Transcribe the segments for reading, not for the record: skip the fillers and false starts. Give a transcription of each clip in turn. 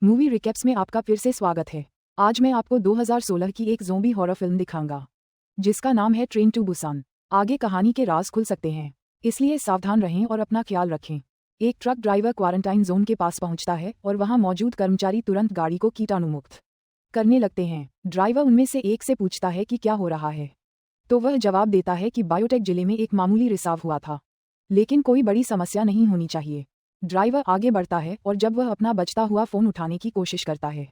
Movie recaps में आपका फिर से स्वागत है। आज मैं आपको 2016 की एक ज़ोंबी हॉरर फिल्म दिखाऊंगा जिसका नाम है ट्रेन टू बुसान। आगे कहानी के राज खुल सकते हैं, इसलिए सावधान रहें और अपना ख्याल रखें। एक ट्रक ड्राइवर क्वारंटाइन जोन के पास पहुंचता है और वहां मौजूद कर्मचारी तुरंत गाड़ी को कीटाणुमुक्त करने लगते हैं। ड्राइवर उनमें से एक से पूछता है कि क्या हो रहा है, तो वह जवाब देता है कि बायोटेक जिले में एक मामूली रिसाव हुआ था, लेकिन कोई बड़ी समस्या नहीं होनी चाहिए। ड्राइवर आगे बढ़ता है और जब वह अपना बचता हुआ फोन उठाने की कोशिश करता है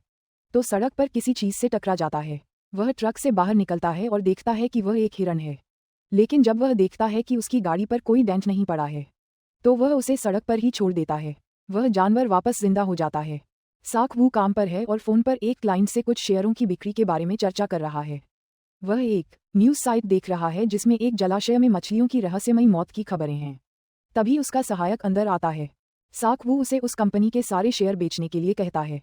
तो सड़क पर किसी चीज से टकरा जाता है। वह ट्रक से बाहर निकलता है और देखता है कि वह एक हिरन है, लेकिन जब वह देखता है कि उसकी गाड़ी पर कोई डेंट नहीं पड़ा है तो वह उसे सड़क पर ही छोड़ देता है। वह जानवर वापस जिंदा हो जाता है। साक वू काम पर है और फोन पर एक क्लाइंट से कुछ शेयरों की बिक्री के बारे में चर्चा कर रहा है। वह एक न्यूज साइट देख रहा है जिसमें एक जलाशय में मछलियों की रहस्यमयी मौत की खबरें हैं। तभी उसका सहायक अंदर आता है। साक वू उसे उस कंपनी के सारे शेयर बेचने के लिए कहता है।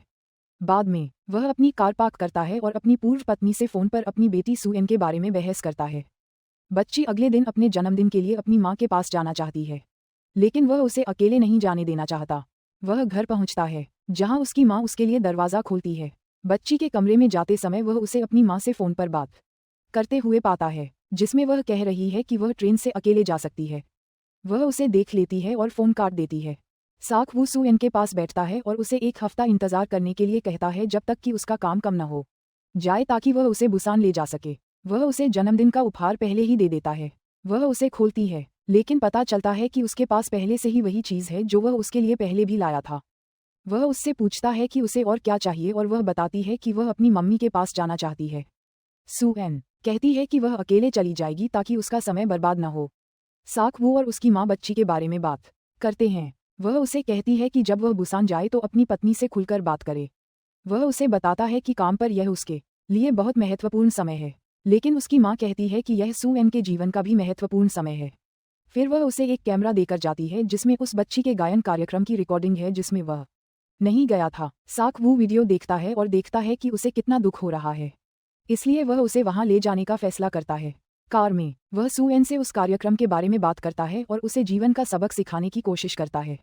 बाद में वह अपनी कार पार्क करता है और अपनी पूर्व पत्नी से फोन पर अपनी बेटी सुएन के बारे में बहस करता है। बच्ची अगले दिन अपने जन्मदिन के लिए अपनी माँ के पास जाना चाहती है, लेकिन वह उसे अकेले नहीं जाने देना चाहता। वह घर पहुंचता है जहां उसकी माँ उसके लिए दरवाज़ा खोलती है। बच्ची के कमरे में जाते समय वह उसे अपनी माँ से फोन पर बात करते हुए पाता है, जिसमें वह कह रही है कि वह ट्रेन से अकेले जा सकती है। वह उसे देख लेती है और फोन काट देती है। साक वू सुएन के पास बैठता है और उसे एक हफ्ता इंतजार करने के लिए कहता है जब तक कि उसका काम कम न हो जाए ताकि वह उसे बुसान ले जा सके। वह उसे जन्मदिन का उपहार पहले ही दे देता है। वह उसे खोलती है, लेकिन पता चलता है कि उसके पास पहले से ही वही चीज़ है जो वह उसके लिए पहले भी लाया था। वह उससे पूछता है कि उसे और क्या चाहिए और वह बताती है कि वह अपनी मम्मी के पास जाना चाहती है। सुएन कहती है कि वह अकेले चली जाएगी ताकि उसका समय बर्बाद न हो। साक वू और उसकी माँ बच्ची के बारे में बात करते हैं। वह उसे कहती है कि जब वह बुसान जाए तो अपनी पत्नी से खुलकर बात करे। वह उसे बताता है कि काम पर यह उसके लिए बहुत महत्वपूर्ण समय है, लेकिन उसकी माँ कहती है कि यह सुएन के जीवन का भी महत्वपूर्ण समय है। फिर वह उसे एक कैमरा देकर जाती है जिसमें उस बच्ची के गायन कार्यक्रम की रिकॉर्डिंग है जिसमें वह नहीं गया था। साक वू वीडियो देखता है और देखता है कि उसे कितना दुख हो रहा है, इसलिए वह उसे वहां ले जाने का फैसला करता है। कार में वह सुएन से उस कार्यक्रम के बारे में बात करता है और उसे जीवन का सबक सिखाने की कोशिश करता है।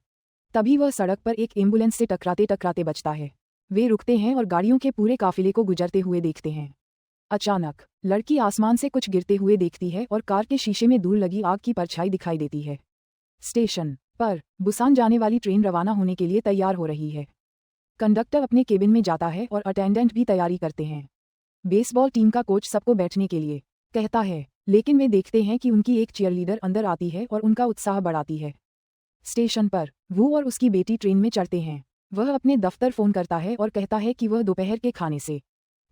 तभी वह सड़क पर एक एम्बुलेंस से टकराते टकराते बचता है। वे रुकते हैं और गाड़ियों के पूरे काफिले को गुजरते हुए देखते हैं। अचानक लड़की आसमान से कुछ गिरते हुए देखती है और कार के शीशे में दूर लगी आग की परछाई दिखाई देती है। स्टेशन पर बुसान जाने वाली ट्रेन रवाना होने के लिए तैयार हो रही है। कंडक्टर अपने केबिन में जाता है और अटेंडेंट भी तैयारी करते हैं। बेसबॉल टीम का कोच सबको बैठने के लिए कहता है, लेकिन वे देखते हैं कि उनकी एक चीयरलीडर अंदर आती है और उनका उत्साह बढ़ाती है। स्टेशन पर वो और उसकी बेटी ट्रेन में चढ़ते हैं। वह अपने दफ्तर फोन करता है और कहता है कि वह दोपहर के खाने से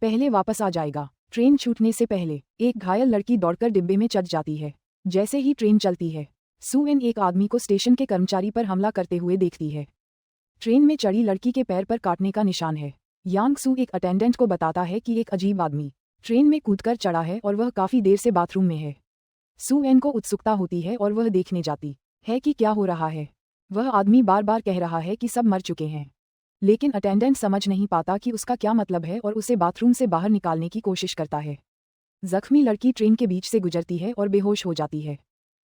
पहले वापस आ जाएगा। ट्रेन छूटने से पहले एक घायल लड़की दौड़कर डिब्बे में चढ़ जाती है। जैसे ही ट्रेन चलती है, सुएन एक आदमी को स्टेशन के कर्मचारी पर हमला करते हुए देखती है। ट्रेन में चढ़ी लड़की के पैर पर काटने का निशान है। यांग सू एक अटेंडेंट को बताता है कि एक अजीब आदमी ट्रेन में कूदकर चढ़ा है और वह काफी देर से बाथरूम में है। सुएन को उत्सुकता होती है और वह देखने जाती है कि क्या हो रहा है। वह आदमी बार बार कह रहा है कि सब मर चुके हैं, लेकिन अटेंडेंट समझ नहीं पाता कि उसका क्या मतलब है और उसे बाथरूम से बाहर निकालने की कोशिश करता है। जख्मी लड़की ट्रेन के बीच से गुजरती है और बेहोश हो जाती है,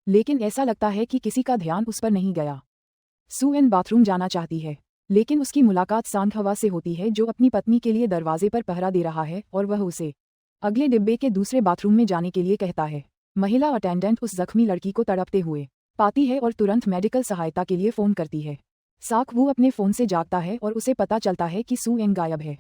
लेकिन ऐसा लगता है कि किसी का ध्यान उस पर नहीं गया। सुएन बाथरूम जाना चाहती है, लेकिन उसकी मुलाकात सांघवा से होती है जो अपनी पत्नी के लिए दरवाजे पर पहरा दे रहा है और वह उसे अगले डिब्बे के दूसरे बाथरूम में जाने के लिए कहता है। महिला अटेंडेंट उस जख्मी लड़की को तड़पते हुए पाती है और तुरंत मेडिकल सहायता के लिए फोन करती है। साक वू अपने फोन से जागता है और उसे पता चलता है कि सुएन गायब है।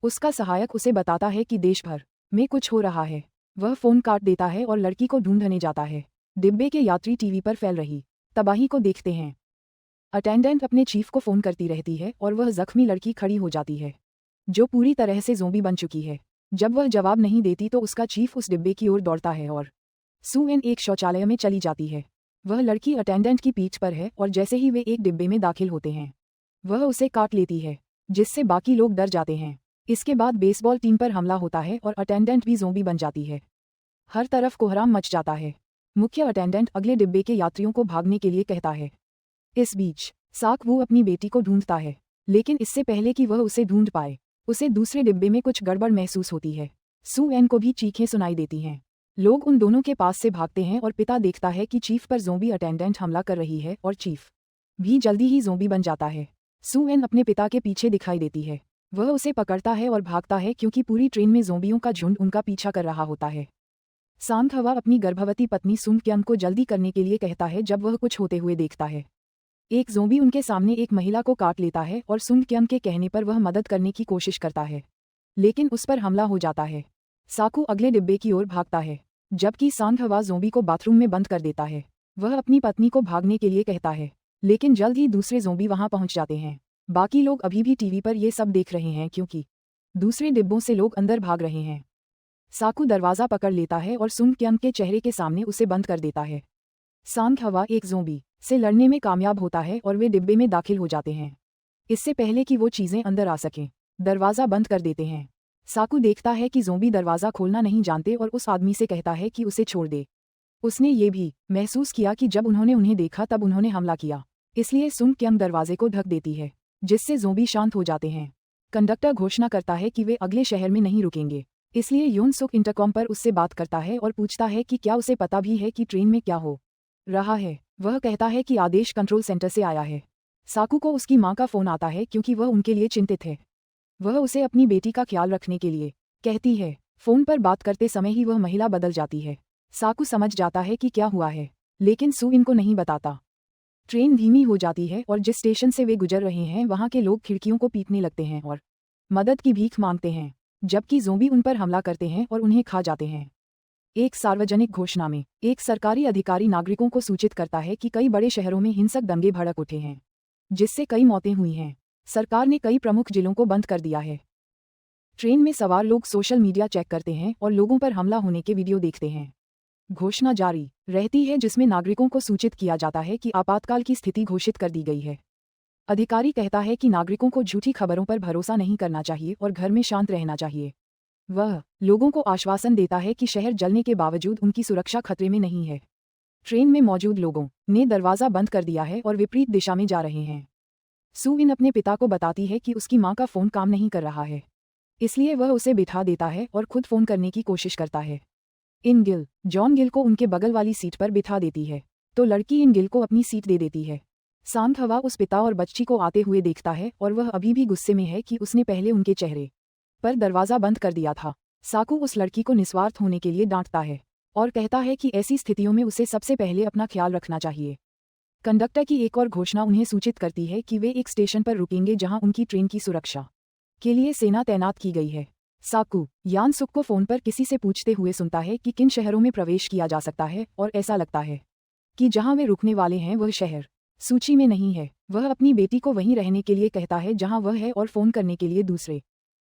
उसका सहायक उसे बताता है कि देश भर में कुछ हो रहा है। वह फोन काट देता है और लड़की को ढूंढने जाता है। डिब्बे के यात्री टीवी पर फैल रही तबाही को देखते हैं। अटेंडेंट अपने चीफ को फोन करती रहती है और वह जख्मी लड़की खड़ी हो जाती है, जो पूरी तरह से ज़ोंबी बन चुकी है। जब वह जवाब नहीं देती तो उसका चीफ उस डिब्बे की ओर दौड़ता है और सुएन एक शौचालय में चली जाती है। वह लड़की अटेंडेंट की पीठ पर है और जैसे ही वे एक डिब्बे में दाखिल होते हैं, वह उसे काट लेती है, जिससे बाकी लोग डर जाते हैं। इसके बाद बेसबॉल टीम पर हमला होता है और अटेंडेंट भी ज़ोंबी बन जाती है। हर तरफ कोहराम मच जाता है। मुख्य अटेंडेंट अगले डिब्बे के यात्रियों को भागने के लिए कहता है। इस बीच साक वू अपनी बेटी को ढूंढता है, लेकिन इससे पहले कि वह उसे ढूंढ पाए, उसे दूसरे डिब्बे में कुछ गड़बड़ महसूस होती है। सुएन को भी चीखें सुनाई देती हैं। लोग उन दोनों के पास से भागते हैं और पिता देखता है कि चीफ पर ज़ोंबी अटेंडेंट हमला कर रही है और चीफ भी जल्दी ही ज़ोंबी बन जाता है। सुएन अपने पिता के पीछे दिखाई देती है। वह उसे पकड़ता है और भागता है क्योंकि पूरी ट्रेन में ज़ोंबियों का झुंड उनका पीछा कर रहा होता है। सांग हवा अपनी गर्भवती पत्नी सुंग क्यम को जल्दी करने के लिए कहता है जब वह कुछ होते हुए देखता है। एक ज़ोंबी उनके सामने एक महिला को काट लेता है और सुंग क्यम के कहने पर वह मदद करने की कोशिश करता है, लेकिन उस पर हमला हो जाता है। साकू अगले डिब्बे की ओर भागता है, जबकि सांग हवा ज़ोंबी को बाथरूम में बंद कर देता है। वह अपनी पत्नी को भागने के लिए कहता है, लेकिन जल्द ही दूसरे ज़ोंबी वहां पहुंच जाते हैं। बाकी लोग अभी भी टीवी पर ये सब देख रहे हैं क्योंकि दूसरे डिब्बों से लोग अंदर भाग रहे हैं। साकू दरवाज़ा पकड़ लेता है और सुंग क्यम के चेहरे के सामने उसे बंद कर देता है। सांग हवा एक ज़ोंबी से लड़ने में कामयाब होता है और वे डिब्बे में दाखिल हो जाते हैं। इससे पहले कि वो चीज़ें अंदर आ सकें, दरवाज़ा बंद कर देते हैं। साकू देखता है कि ज़ोंबी दरवाज़ा खोलना नहीं जानते और उस आदमी से कहता है कि उसे छोड़ दे। उसने ये भी महसूस किया कि जब उन्होंने उन्हें देखा तब उन्होंने हमला किया, इसलिए सुंग क्यम दरवाजे को ढक देती है, जिससे ज़ोंबी शांत हो जाते हैं। कंडक्टर घोषणा करता है कि वे अगले शहर में नहीं रुकेंगे, इसलिए यून सुक इंटरकॉम पर उससे बात करता है और पूछता है कि क्या उसे पता भी है कि ट्रेन में क्या हो रहा है। वह कहता है कि आदेश कंट्रोल सेंटर से आया है। साकू को उसकी मां का फ़ोन आता है क्योंकि वह उनके लिए चिंतित है। वह उसे अपनी बेटी का ख्याल रखने के लिए कहती है। फ़ोन पर बात करते समय ही वह महिला बदल जाती है। साकू समझ जाता है कि क्या हुआ है, लेकिन सू इनको नहीं बताता। ट्रेन धीमी हो जाती है और जिस स्टेशन से वे गुजर रहे हैं वहां के लोग खिड़कियों को पीटने लगते हैं और मदद की भीख मांगते हैं, जबकि ज़ोंबी उन पर हमला करते हैं और उन्हें खा जाते हैं। एक सार्वजनिक घोषणा में एक सरकारी अधिकारी नागरिकों को सूचित करता है कि कई बड़े शहरों में हिंसक दंगे भड़क उठे हैं, जिससे कई मौतें हुई हैं। सरकार ने कई प्रमुख जिलों को बंद कर दिया है। ट्रेन में सवार लोग सोशल मीडिया चेक करते हैं और लोगों पर हमला होने के वीडियो देखते हैं। घोषणा जारी रहती है जिसमें नागरिकों को सूचित किया जाता है कि आपातकाल की स्थिति घोषित कर दी गई है। अधिकारी कहता है कि नागरिकों को झूठी खबरों पर भरोसा नहीं करना चाहिए और घर में शांत रहना चाहिए। वह लोगों को आश्वासन देता है कि शहर जलने के बावजूद उनकी सुरक्षा खतरे में नहीं है। ट्रेन में मौजूद लोगों ने दरवाज़ा बंद कर दिया है और विपरीत दिशा में जा रहे हैं। सू इन अपने पिता को बताती है कि उसकी मां का फ़ोन काम नहीं कर रहा है, इसलिए वह उसे बिठा देता है और खुद फ़ोन करने की कोशिश करता है। इन गिल जॉन गिल को उनके बगल वाली सीट पर बिठा देती है, तो लड़की इन गिल को अपनी सीट दे देती है। सांग हवा उस पिता और बच्ची को आते हुए देखता है और वह अभी भी गुस्से में है कि उसने पहले उनके चेहरे पर दरवाज़ा बंद कर दिया था। साकू उस लड़की को निस्वार्थ होने के लिए डांटता है और कहता है कि ऐसी स्थितियों में उसे सबसे पहले अपना ख्याल रखना चाहिए। कंडक्टर की एक और घोषणा उन्हें सूचित करती है कि वे एक स्टेशन पर रुकेंगे जहां उनकी ट्रेन की सुरक्षा के लिए सेना तैनात की गई है। साकू यान सुक को फ़ोन पर किसी से पूछते हुए सुनता है कि किन शहरों में प्रवेश किया जा सकता है और ऐसा लगता है कि जहां वे रुकने वाले हैं वह शहर सूची में नहीं है। वह अपनी बेटी को वहीं रहने के लिए कहता है जहां वह है और फ़ोन करने के लिए दूसरे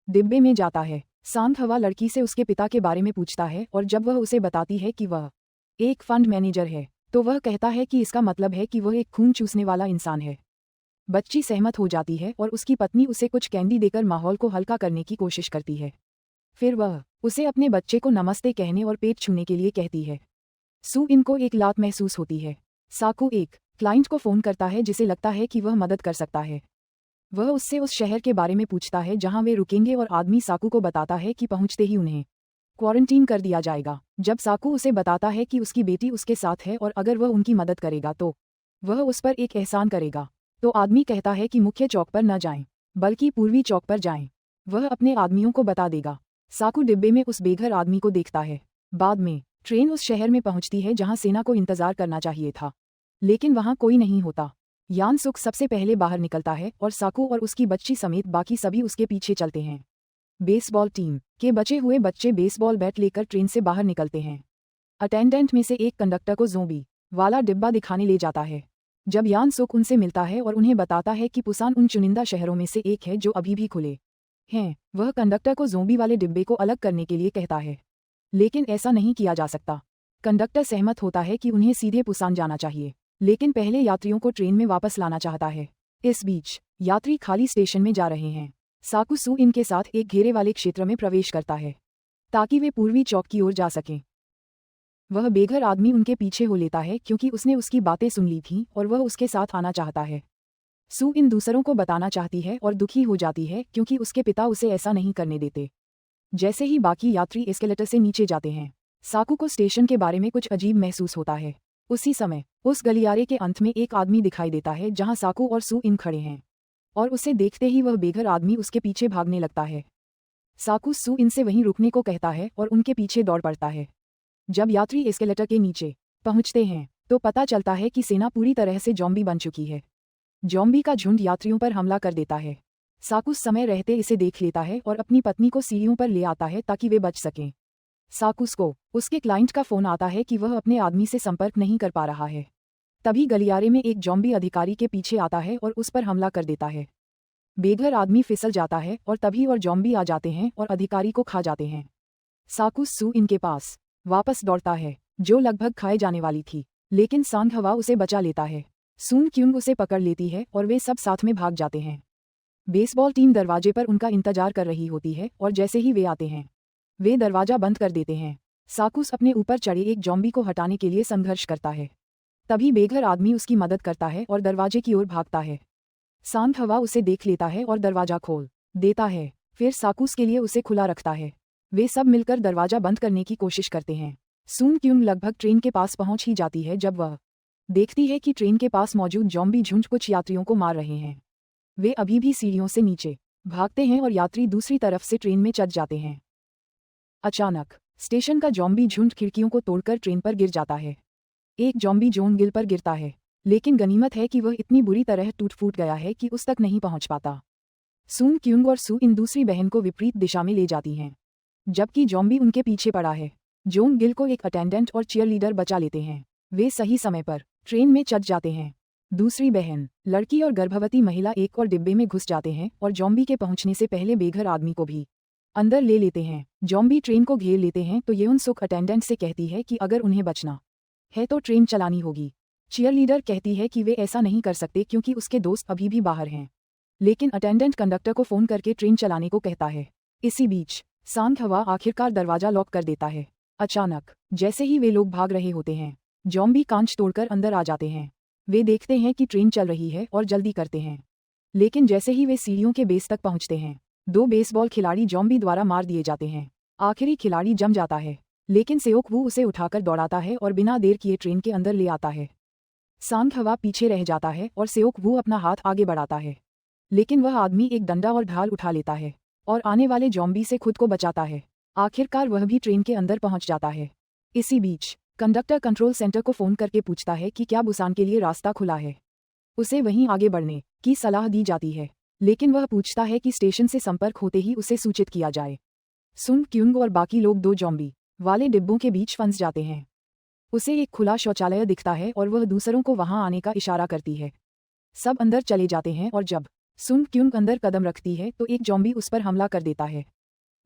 डिब्बे में जाता है। सांग हवा लड़की से उसके पिता के बारे में पूछता है और जब वह उसे बताती है कि वह एक फंड मैनेजर है तो वह कहता है कि इसका मतलब है कि वह एक खून चूसने वाला इंसान है। बच्ची सहमत हो जाती है और उसकी पत्नी उसे कुछ कैंडी देकर माहौल को हल्का करने की कोशिश करती है। फिर वह उसे अपने बच्चे को नमस्ते कहने और पेट छूने के लिए कहती है। सू इनको एक लात महसूस होती है। साकू एक क्लाइंट को फ़ोन करता है जिसे लगता है कि वह मदद कर सकता है। वह उससे उस शहर के बारे में पूछता है जहां वे रुकेंगे और आदमी साकू को बताता है कि पहुंचते ही उन्हें क्वारंटीन कर दिया जाएगा। जब साकू उसे बताता है कि उसकी बेटी उसके साथ है और अगर वह उनकी मदद करेगा तो वह उस पर एक एहसान करेगा, तो आदमी कहता है कि मुख्य चौक पर न जाएं, बल्कि पूर्वी चौक पर जाएं। वह अपने आदमियों को बता देगा। साकू डिब्बे में उस बेघर आदमी को देखता है। बाद में ट्रेन उस शहर में पहुंचती है जहां सेना को इंतजार करना चाहिए था, लेकिन वहां कोई नहीं होता। यान सुक सबसे पहले बाहर निकलता है और साकू और उसकी बच्ची समेत बाकी सभी उसके पीछे चलते हैं। बेसबॉल टीम के बचे हुए बच्चे बेसबॉल बैट लेकर ट्रेन से बाहर निकलते हैं। अटेंडेंट में से एक कंडक्टर को ज़ोंबी वाला डिब्बा दिखाने ले जाता है। जब यान सुक उनसे मिलता है और उन्हें बताता है कि पुसान उन चुनिंदा शहरों में से एक है जो अभी भी खुले हैं, वह कंडक्टर को ज़ोंबी वाले डिब्बे को अलग करने के लिए कहता है, लेकिन ऐसा नहीं किया जा सकता। कंडक्टर सहमत होता है कि उन्हें सीधे पुसान जाना चाहिए, लेकिन पहले यात्रियों को ट्रेन में वापस लाना चाहता है। इस बीच यात्री खाली स्टेशन में जा रहे हैं। साकू सू इनके साथ एक घेरे वाले क्षेत्र में प्रवेश करता है ताकि वे पूर्वी चौक की ओर जा सकें। वह बेघर आदमी उनके पीछे हो लेता है क्योंकि उसने उसकी बातें सुन ली थीं और वह उसके साथ आना चाहता है। सू इन दूसरों को बताना चाहती है और दुखी हो जाती है क्योंकि उसके पिता उसे ऐसा नहीं करने देते। जैसे ही बाकी यात्री एस्केलेटर से नीचे जाते हैं, साकू को स्टेशन के बारे में कुछ अजीब महसूस होता है। उसी समय उस गलियारे के अंत में एक आदमी दिखाई देता है जहां साकू और सू इन खड़े हैं। और उसे देखते ही वह बेघर आदमी उसके पीछे भागने लगता है। साकुस सू इनसे वहीं रुकने को कहता है और उनके पीछे दौड़ पड़ता है। जब यात्री एस्केलेटर के नीचे पहुंचते हैं तो पता चलता है कि सेना पूरी तरह से जॉम्बी बन चुकी है। जॉम्बी का झुंड यात्रियों पर हमला कर देता है। साकुस समय रहते इसे देख लेता है और अपनी पत्नी को सीढ़ियों पर ले आता है ताकि वे बच सकें। साकुस को उसके क्लाइंट का फोन आता है कि वह अपने आदमी से संपर्क नहीं कर पा रहा है। तभी गलियारे में एक जॉम्बी अधिकारी के पीछे आता है और उस पर हमला कर देता है। बेघर आदमी फिसल जाता है और तभी और जॉम्बी आ जाते हैं और अधिकारी को खा जाते हैं। साकुस सू इनके पास वापस दौड़ता है जो लगभग खाए जाने वाली थी, लेकिन सांग हवा उसे बचा लेता है। सून क्यूंग उसे पकड़ लेती है और वे सब साथ में भाग जाते हैं। बेसबॉल टीम दरवाजे पर उनका इंतजार कर रही होती है और जैसे ही वे आते हैं वे दरवाजा बंद कर देते हैं। साकुस अपने ऊपर चढ़े एक जॉम्बी को हटाने के लिए संघर्ष करता है। तभी बेघर आदमी उसकी मदद करता है और दरवाजे की ओर भागता है। सांग हवा उसे देख लेता है और दरवाजा खोल देता है, फिर साकुस के लिए उसे खुला रखता है। वे सब मिलकर दरवाजा बंद करने की कोशिश करते हैं। सून क्यूंग लगभग ट्रेन के पास पहुंच ही जाती है जब वह देखती है कि ट्रेन के पास मौजूद जॉम्बी झुंड कुछ यात्रियों को मार रहे हैं। वे अभी भी सीढ़ियों से नीचे भागते हैं और यात्री दूसरी तरफ से ट्रेन में चढ़ जाते हैं। अचानक स्टेशन का जॉम्बी झुंड खिड़कियों को तोड़कर ट्रेन पर गिर जाता है। एक जॉम्बी जोन गिल पर गिरता है, लेकिन गनीमत है कि वह इतनी बुरी तरह टूट फूट गया है कि उस तक नहीं पहुंच पाता। सून क्यूंग और सू इन दूसरी बहन को विपरीत दिशा में ले जाती हैं, जबकि जॉम्बी उनके पीछे पड़ा है। जोन गिल को एक अटेंडेंट और चीयरलीडर बचा लेते हैं। वे सही समय पर ट्रेन में चढ़ जाते हैं। दूसरी बहन, लड़की और गर्भवती महिला एक और डिब्बे में घुस जाते हैं और जॉम्बी के पहुंचने से पहले बेघर आदमी को भी अंदर ले लेते हैं। जॉम्बी ट्रेन को घेर लेते हैं तो येउन सुक अटेंडेंट से कहती है कि अगर उन्हें बचना है तो ट्रेन चलानी होगी। चीयरलीडर कहती है कि वे ऐसा नहीं कर सकते क्योंकि उसके दोस्त अभी भी बाहर हैं, लेकिन अटेंडेंट कंडक्टर को फोन करके ट्रेन चलाने को कहता है। इसी बीच सांग हवा आखिरकार दरवाजा लॉक कर देता है। अचानक जैसे ही वे लोग भाग रहे होते हैं जॉम्बी कांच तोड़कर अंदर आ जाते हैं। वे देखते हैं कि ट्रेन चल रही है और जल्दी करते हैं, लेकिन जैसे ही वे सीढ़ियों के बेस तक पहुंचते हैं 2 बेसबॉल खिलाड़ी जॉम्बी द्वारा मार दिए जाते हैं। आखिरी खिलाड़ी जम जाता है, लेकिन सेओक वू उसे उठाकर दौड़ाता है और बिना देर किए ट्रेन के अंदर ले आता है। सांग हवा पीछे रह जाता है और सेओक वू अपना हाथ आगे बढ़ाता है, लेकिन वह आदमी एक डंडा और ढाल उठा लेता है और आने वाले जॉम्बी से खुद को बचाता है। आखिरकार वह भी ट्रेन के अंदर पहुंच जाता है। इसी बीच कंडक्टर कंट्रोल सेंटर को फोन करके पूछता है कि क्या बुसान के लिए रास्ता खुला है। उसे वहीं आगे बढ़ने की सलाह दी जाती है, लेकिन वह पूछता है कि स्टेशन से संपर्क होते ही उसे सूचित किया जाए। सुन क्यूंग और बाकी लोग 2 जॉम्बी वाले डिब्बों के बीच फंस जाते हैं। उसे एक खुला शौचालय दिखता है और वह दूसरों को वहां आने का इशारा करती है। सब अंदर चले जाते हैं और जब सुन क्यूंग अंदर कदम रखती है तो एक जॉम्बी उस पर हमला कर देता है।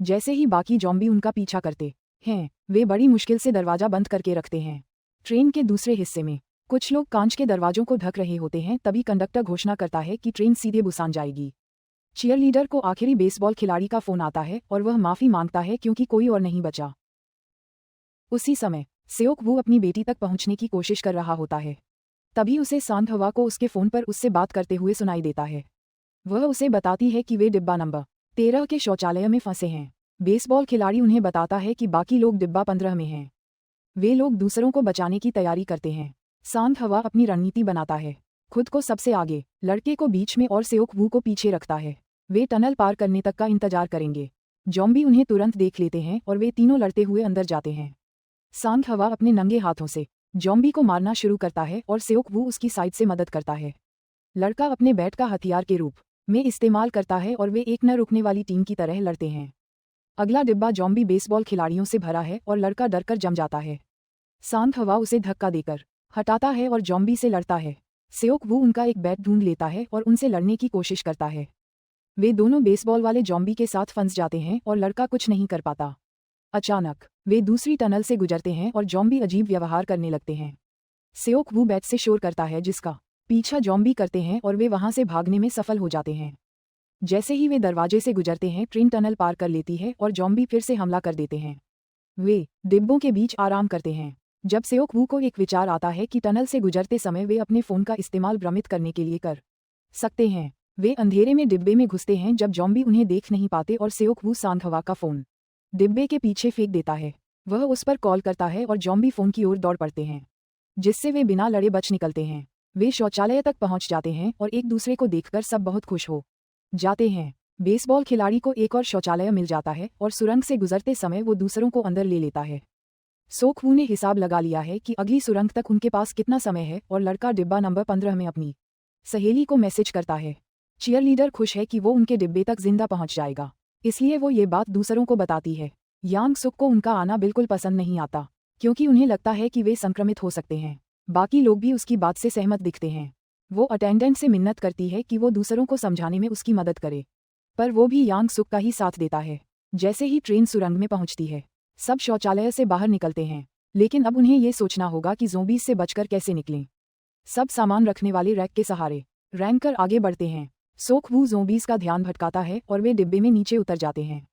जैसे ही बाकी जॉम्बी उनका पीछा करते हैं वे बड़ी मुश्किल से दरवाजा बंद करके रखते हैं। ट्रेन के दूसरे हिस्से में कुछ लोग कांच के दरवाजों को ढक रहे होते हैं। तभी कंडक्टर घोषणा करता है कि ट्रेन सीधे बुसान जाएगी। चीयरलीडर को आखिरी बेसबॉल खिलाड़ी का फोन आता है और वह माफी मांगता है क्योंकि कोई और नहीं बचा। उसी समय सेओक वू अपनी बेटी तक पहुंचने की कोशिश कर रहा होता है। तभी उसे सांग हवा को उसके फोन पर उससे बात करते हुए सुनाई देता है। वह उसे बताती है कि वे डिब्बा नंबर 13 के शौचालय में फंसे हैं। बेसबॉल खिलाड़ी उन्हें बताता है कि बाकी लोग डिब्बा 15 में हैं। वे लोग दूसरों को बचाने की तैयारी करते हैं। सांग हवा अपनी रणनीति बनाता है, खुद को सबसे आगे, लड़के को बीच में और सेओक वू को पीछे रखता है। वे टनल पार करने तक का इंतजार करेंगे। जॉम्बी उन्हें तुरंत देख लेते हैं और वे तीनों लड़ते हुए अंदर जाते हैं। सांग हवा अपने नंगे हाथों से जॉम्बी को मारना शुरू करता है और सेओक वू उसकी साइड से मदद करता है। लड़का अपने बैट का हथियार के रूप में इस्तेमाल करता है और वे एक न रुकने वाली टीम की तरह लड़ते हैं। अगला डिब्बा जॉम्बी बेसबॉल खिलाड़ियों से भरा है और लड़का डरकर जम जाता है। सांग हवा उसे धक्का देकर हटाता है और जॉम्बी से लड़ता है। सेओक वू उनका एक बैट ढूंढ लेता है और उनसे लड़ने की कोशिश करता है। वे दोनों बेसबॉल वाले जॉम्बी के साथ फंस जाते हैं और लड़का कुछ नहीं कर पाता। अचानक वे दूसरी टनल से गुजरते हैं और जॉम्बी अजीब व्यवहार करने लगते हैं। सेओक वू बैट से शोर करता है जिसका पीछा जॉम्बी करते हैं और वे वहां से भागने में सफल हो जाते हैं। जैसे ही वे दरवाजे से गुजरते हैं ट्रेन टनल पार कर लेती है और जॉम्बी फिर से हमला कर देते हैं। वे डिब्बों के बीच आराम करते हैं जब सेओक वू को एक विचार आता है कि टनल से गुजरते समय वे अपने फोन का इस्तेमाल भ्रमित करने के लिए कर सकते हैं। वे अंधेरे में डिब्बे में घुसते हैं जब जॉम्बी उन्हें देख नहीं पाते और सेओक वू सांग हवा का फोन डिब्बे के पीछे फेंक देता है। वह उस पर कॉल करता है और जॉम्बी फोन की ओर दौड़ पड़ते हैं, जिससे वे बिना लड़े बच निकलते हैं। वे शौचालय तक पहुंच जाते हैं और एक दूसरे को देखकर सब बहुत खुश हो जाते हैं। बेसबॉल खिलाड़ी को एक और शौचालय मिल जाता है और सुरंग से गुजरते समय वो दूसरों को अंदर ले लेता है। सोक वू ने हिसाब लगा लिया है कि अगली सुरंग तक उनके पास कितना समय है और लड़का डिब्बा नंबर 15 में अपनी सहेली को मैसेज करता है। चीयरलीडर खुश है कि वो उनके डिब्बे तक जिंदा पहुंच जाएगा, इसलिए वो ये बात दूसरों को बताती है। यांग सुक को उनका आना बिल्कुल पसंद नहीं आता, क्योंकि उन्हें लगता है कि वे संक्रमित हो सकते हैं। बाकी लोग भी उसकी बात से सहमत दिखते हैं। वो अटेंडेंट से मिन्नत करती है कि वो दूसरों को समझाने में उसकी मदद करे, पर वो भी यांग सुक का ही साथ देता है। जैसे ही ट्रेन सुरंग में पहुंचती है, सब शौचालय से बाहर निकलते हैं, लेकिन अब उन्हें ये सोचना होगा कि ज़ोंबीज से बचकर कैसे निकलें। सब सामान रखने वाले रैक के सहारे रैंक कर आगे बढ़ते हैं। सोक वू ज़ोंबीज का ध्यान भटकाता है और वे डिब्बे में नीचे उतर जाते हैं।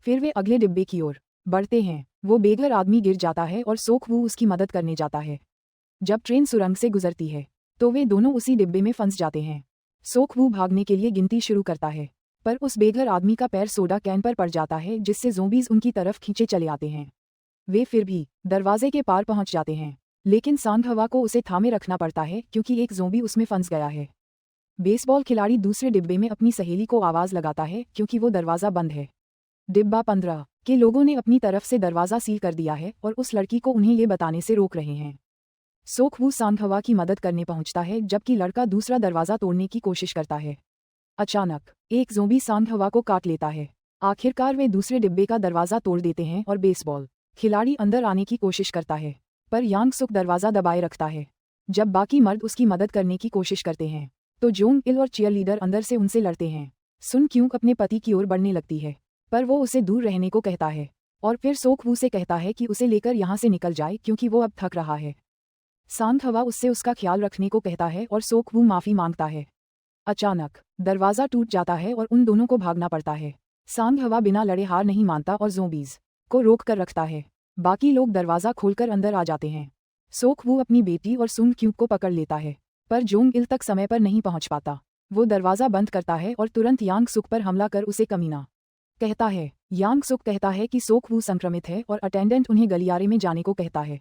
फिर वे अगले डिब्बे की ओर बढ़ते हैं। वो बेघर आदमी गिर जाता है और सोक वू उसकी मदद करने जाता है। जब ट्रेन सुरंग से गुजरती है तो वे दोनों उसी डिब्बे में फंस जाते हैं। सोक वू भागने के लिए गिनती शुरू करता है, पर उस बेघर आदमी का पैर सोडा कैन पर पड़ जाता है, जिससे ज़ोंबीज उनकी तरफ खींचे चले आते हैं। वे फिर भी दरवाजे के पार पहुंच जाते हैं, लेकिन सांग हवा को उसे थामे रखना पड़ता है क्योंकि एक ज़ोंबी उसमें फंस गया है। बेसबॉल खिलाड़ी दूसरे डिब्बे में अपनी सहेली को आवाज़ लगाता है क्योंकि वो दरवाज़ा बंद है। डिब्बा 15 के लोगों ने अपनी तरफ से दरवाज़ा सील कर दिया है और उस लड़की को उन्हें ये बताने से रोक रहे हैं। सोक वू सांग हवा की मदद करने पहुंचता है, जबकि लड़का दूसरा दरवाज़ा तोड़ने की कोशिश करता है। अचानक एक ज़ोंबी सांग हवा को काट लेता है। आखिरकार वे दूसरे डिब्बे का दरवाज़ा तोड़ देते हैं और बेसबॉल खिलाड़ी अंदर आने की कोशिश करता है, पर यांग सुक दरवाज़ा दबाए रखता है। जब बाकी मर्द उसकी मदद करने की कोशिश करते हैं तो जोंग इल और चीयरलीडर अंदर से उनसे लड़ते हैं। सुन क्यूंग अपने पति की ओर बढ़ने लगती है, पर वो उसे दूर रहने को कहता है और फिर सोक वू से कहता है कि उसे लेकर यहाँ से निकल जाए क्योंकि वो अब थक रहा है। सांग हवा उससे उसका ख्याल रखने को कहता है और सोक वू माफ़ी मांगता है। अचानक दरवाज़ा टूट जाता है और उन दोनों को भागना पड़ता है। सांग हवा बिना लड़े हार नहीं मानता और ज़ोंबीज को रोक कर रखता है। बाकी लोग दरवाज़ा खोलकर अंदर आ जाते हैं। सोक वू अपनी बेटी और सुन क्यूंग को पकड़ लेता है, पर जोंग इल तक समय पर नहीं पहुंच पाता। वो दरवाज़ा बंद करता है और तुरंत यांग सुक पर हमला कर उसे कमीना कहता है। यांग सुक कहता है कि सोक वू संक्रमित है और अटेंडेंट उन्हें गलियारे में जाने को कहता है।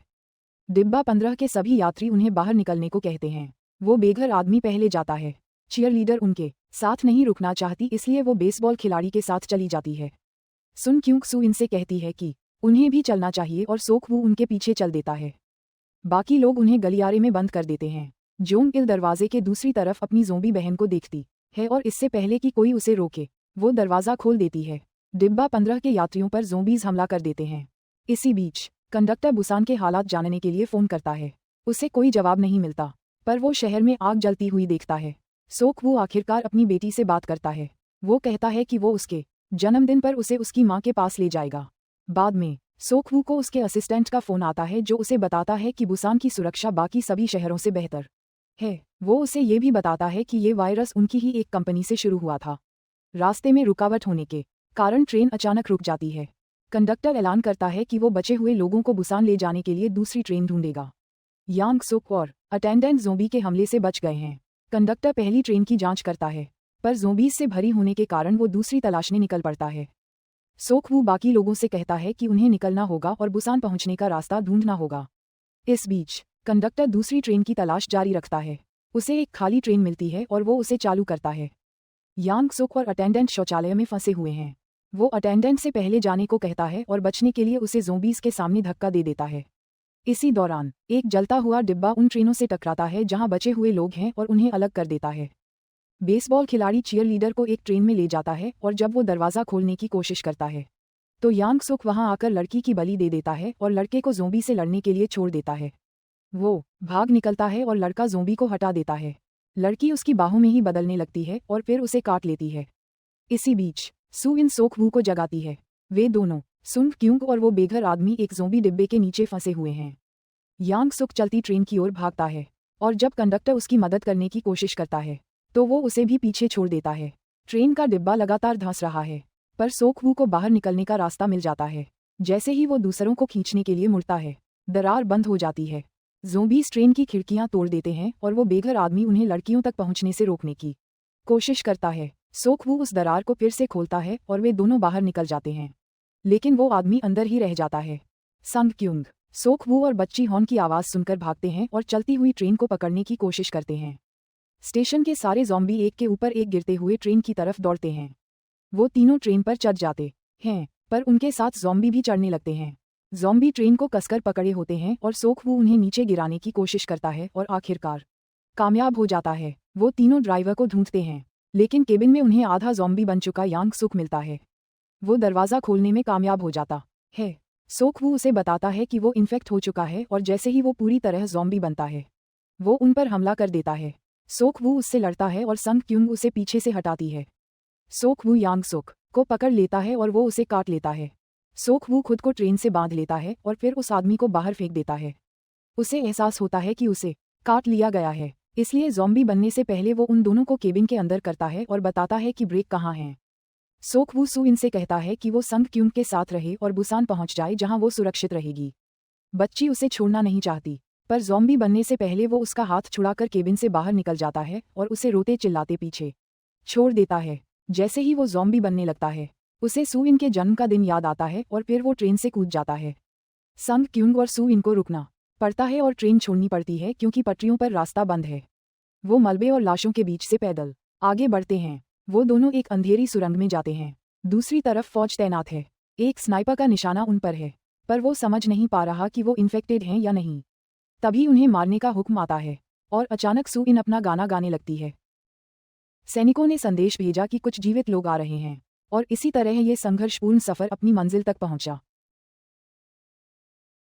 डिब्बा 15 के सभी यात्री उन्हें बाहर निकलने को कहते हैं। वो बेघर आदमी पहले जाता है। चीयरलीडर उनके साथ नहीं रुकना चाहती, इसलिए वो बेसबॉल खिलाड़ी के साथ चली जाती है। सुन क्यूंग सू इनसे कहती है कि उन्हें भी चलना चाहिए और सोक वू उनके पीछे चल देता है। बाकी लोग उन्हें गलियारे में बंद कर देते हैं। जोंग इल दरवाजे के दूसरी तरफ अपनी ज़ोंबी बहन को देखती है और इससे पहले कि कोई उसे रोके वो दरवाज़ा खोल देती है। डिब्बा 15 के यात्रियों पर ज़ोंबीज हमला कर देते हैं। इसी बीच कंडक्टर बुसान के हालात जानने के लिए फ़ोन करता है। उसे कोई जवाब नहीं मिलता, पर वो शहर में आग जलती हुई देखता है। सोक वू आखिरकार अपनी बेटी से बात करता है। वो कहता है कि वो उसके जन्मदिन पर उसे उसकी माँ के पास ले जाएगा। बाद में सोक वू को उसके असिस्टेंट का फ़ोन आता है, जो उसे बताता है कि बुसान की सुरक्षा बाकी सभी शहरों से बेहतर है। वो उसे ये भी बताता है कि ये वायरस उनकी ही एक कंपनी से शुरू हुआ था। रास्ते में रुकावट होने के कारण ट्रेन अचानक रुक जाती है। कंडक्टर ऐलान करता है कि वो बचे हुए लोगों को बुसान ले जाने के लिए दूसरी ट्रेन ढूंढेगा। यांग सुक और अटेंडेंट ज़ोंबी के हमले से बच गए हैं। कंडक्टर पहली ट्रेन की जांच करता है, पर ज़ोंबीज से भरी होने के कारण वो दूसरी तलाशने निकल पड़ता है। सोक वू बाकी लोगों से कहता है कि उन्हें निकलना होगा और बुसान पहुंचने का रास्ता ढूंढना होगा। इस बीच कंडक्टर दूसरी ट्रेन की तलाश जारी रखता है। उसे एक खाली ट्रेन मिलती है और वो उसे चालू करता है। यांग सुक और अटेंडेंट शौचालय में फंसे हुए हैं। वो अटेंडेंट से पहले जाने को कहता है और बचने के लिए उसे ज़ोंबीज के सामने धक्का दे देता है। इसी दौरान एक जलता हुआ डिब्बा उन ट्रेनों से टकराता है जहां बचे हुए लोग हैं और उन्हें अलग कर देता है। बेसबॉल खिलाड़ी चीयरलीडर को एक ट्रेन में ले जाता है और जब वो दरवाज़ा खोलने की कोशिश करता है तो यांग सुक वहां आकर लड़की की बलि दे देता है और लड़के को ज़ोंबी से लड़ने के लिए छोड़ देता है। वो भाग निकलता है और लड़का ज़ोंबी को हटा देता है। लड़की उसकी बाहों में ही बदलने लगती है और फिर उसे काट लेती है। इसी बीच सू इन सोक वू को जगाती है। वे दोनों सुन क्यूंग और वो बेघर आदमी एक ज़ोंबी डिब्बे के नीचे फंसे हुए हैं। यांग सुक चलती ट्रेन की ओर भागता है और जब कंडक्टर उसकी मदद करने की कोशिश करता है तो वो उसे भी पीछे छोड़ देता है। ट्रेन का डिब्बा लगातार धंस रहा है, पर सोक वू को बाहर निकलने का रास्ता मिल जाता है। जैसे ही वो दूसरों को खींचने के लिए मुड़ता है, दरार बंद हो जाती है। ज़ोंबीज ट्रेन की खिड़कियां तोड़ देते हैं और वो बेघर आदमी उन्हें लड़कियों तक पहुंचने से रोकने की कोशिश करता है। सोक वू उस दरार को फिर से खोलता है और वे दोनों बाहर निकल जाते हैं, लेकिन वो आदमी अंदर ही रह जाता है। संग क्यूंग सोक वू और बच्ची हॉर्न की आवाज़ सुनकर भागते हैं और चलती हुई ट्रेन को पकड़ने की कोशिश करते हैं। स्टेशन के सारे ज़ॉम्बी एक के ऊपर एक गिरते हुए ट्रेन की तरफ दौड़ते हैं। वो तीनों ट्रेन पर चढ़ जाते हैं, पर उनके साथ ज़ॉम्बी भी चढ़ने लगते हैं। ज़ॉम्बी ट्रेन को कसकर पकड़े होते हैं और सोक वू उन्हें नीचे गिराने की कोशिश करता है और आखिरकार कामयाब हो जाता है। वो तीनों ड्राइवर को ढूंढते हैं, लेकिन केबिन में उन्हें आधा ज़ॉम्बी बन चुका यांग सुक मिलता है। वो दरवाज़ा खोलने में कामयाब हो जाता है। सोक वू उसे बताता है कि वो इन्फेक्ट हो चुका है और जैसे ही वो पूरी तरह ज़ॉम्बी बनता है, वो उन पर हमला कर देता है। सोक वू उससे लड़ता है और संग क्यूंग उसे पीछे से हटाती है। सोक वू यांग सुक को पकड़ लेता है और वो उसे काट लेता है। सोक वू खुद को ट्रेन से बांध लेता है और फिर उस आदमी को बाहर फेंक देता है। उसे एहसास होता है कि उसे काट लिया गया है, इसलिए ज़ॉम्बी बनने से पहले वो उन दोनों को केबिन के अंदर करता है और बताता है कि ब्रेक कहाँ है। सोक वू सू इनसे कहता है कि वो संग क्यूंग के साथ रहे और बुसान पहुंच जाए जहां वो सुरक्षित रहेगी। बच्ची उसे छोड़ना नहीं चाहती, पर ज़ॉम्बी बनने से पहले वो उसका हाथ छुड़ाकर केबिन से बाहर निकल जाता है और उसे रोते चिल्लाते पीछे छोड़ देता है। जैसे ही वो ज़ॉम्बी बनने लगता है, उसे सू इन के जन्म का दिन याद आता है और फिर वो ट्रेन से कूद जाता है। संग क्यूंग और सू इन को रुकना पड़ता है और ट्रेन छोड़नी पड़ती है क्योंकि पटरियों पर रास्ता बंद है। वो मलबे और लाशों के बीच से पैदल आगे बढ़ते हैं। वो दोनों एक अंधेरी सुरंग में जाते हैं। दूसरी तरफ फौज तैनात है। एक स्नाइपर का निशाना उन पर है, पर वो समझ नहीं पा रहा कि वो इन्फेक्टेड हैं या नहीं। तभी उन्हें मारने का हुक्म आता है और अचानक सू इन अपना गाना गाने लगती है। सैनिकों ने संदेश भेजा कि कुछ जीवित लोग आ रहे हैं और इसी तरह ये संघर्षपूर्ण सफर अपनी मंजिल तक पहुंचा।